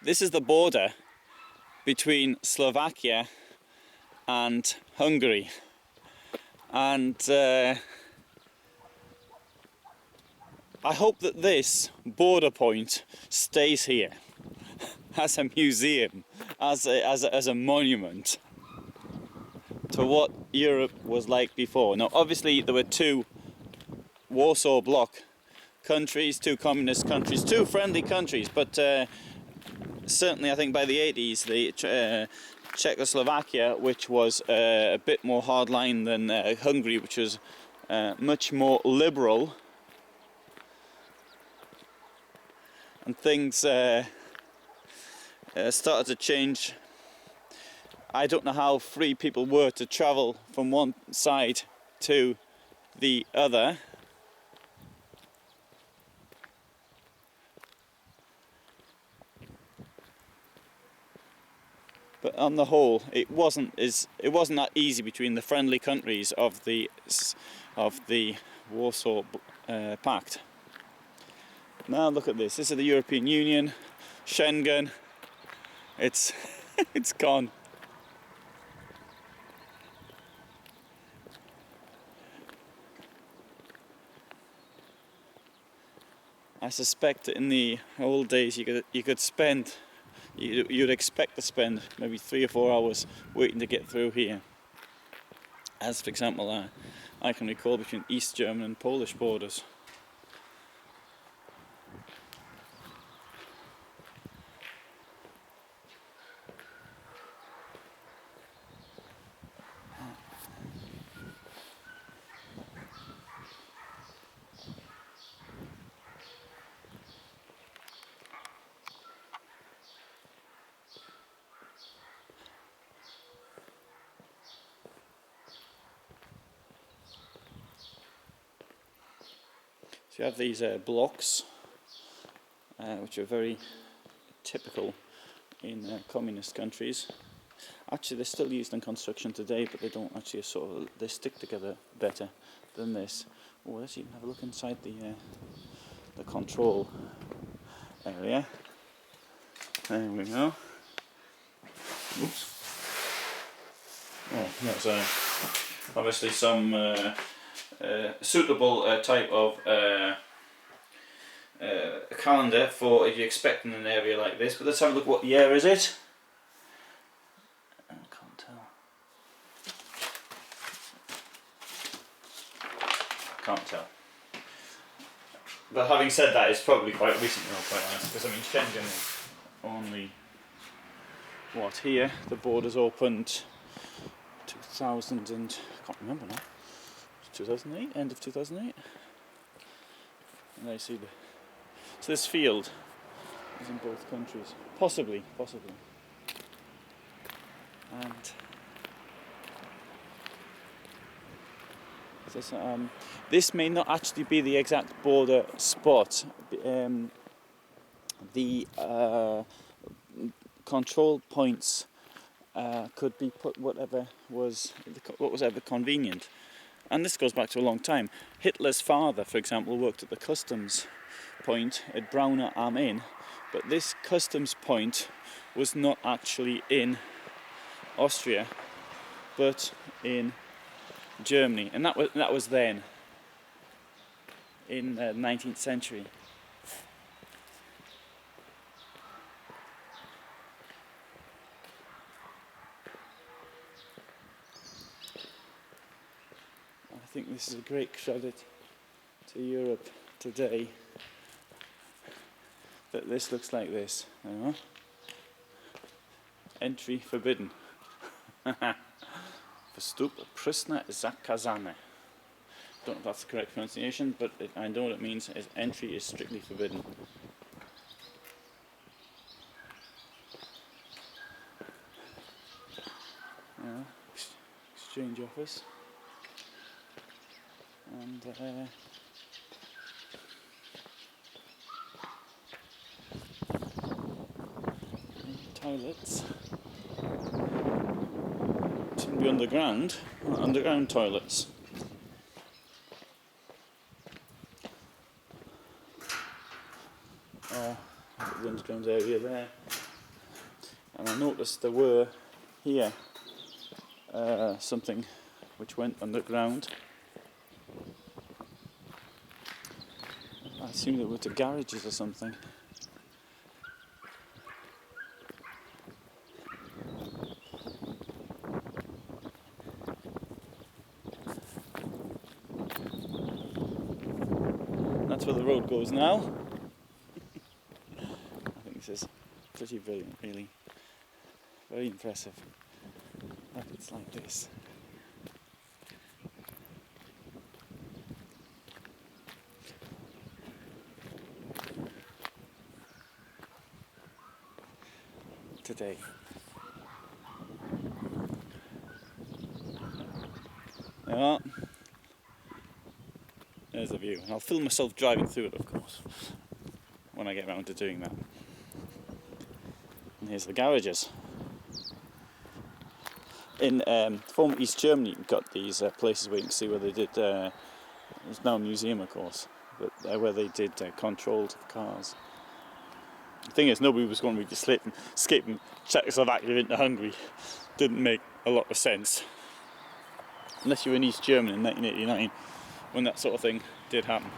This is the border between Slovakia and Hungary, and I hope that this border point stays here as a museum, as a monument to what Europe was like before. Now, obviously, there were two Warsaw Bloc countries, two communist countries, two friendly countries, but certainly I think by the 80s, the Czechoslovakia, which was a bit more hardline than Hungary, which was much more liberal, and things started to change. I don't know how free people were to travel from one side to the other. But on the whole, it wasn't that easy between the friendly countries of the Warsaw Pact. Now look at this. This is the European Union, Schengen. It's it's gone. I suspect that in the old days you'd expect to spend maybe 3 or 4 hours waiting to get through here. As for example, I can recall between East German and Polish borders. So you have these blocks, which are very typical in communist countries. Actually, they're still used in construction today, but they don't actually they stick together better than this. Oh, let's even have a look inside the control area. There we go. Oops. Oh, that's obviously some suitable type of calendar for if you're expecting an area like this. But let's have a look. What year is it? I can't tell. Can't tell. But having said that, it's probably quite recent, quite honest, because I mean Schengen is only what here. The borders opened 2000 and I can't remember now. 2008, end of 2008. And there you see so this field is in both countries, possibly. And this may not actually be the exact border spot. The control points could be put whatever was ever convenient. And this goes back to a long time. Hitler's father, for example, worked at the customs point at Brauna am Inn, but this customs point was not actually in Austria, but in Germany, and that was then in the 19th century. I think this is a great credit to Europe today that this looks like this. Entry forbidden. Wstup przysne zakazane. Don't know if that's the correct pronunciation, but I know what it means. Is entry is strictly forbidden. Exchange office. And toilets. Seem to be underground toilets. The underground area there. And I noticed there were here something which went underground. I assume they were to garages or something. That's where the road goes now. I think this is pretty brilliant, really. Very impressive. Look, it's like this. Today. There you are. There's the view. And I'll film myself driving through it, of course, when I get around to doing that. And here's the garages. In former East Germany, you've got these places where you can see where they did. It's now a museum, of course, but where they did controlled cars. The thing is, nobody was going to be escaping Czechoslovakia into Hungary. Didn't make a lot of sense. Unless you were in East Germany in 1989, when that sort of thing did happen.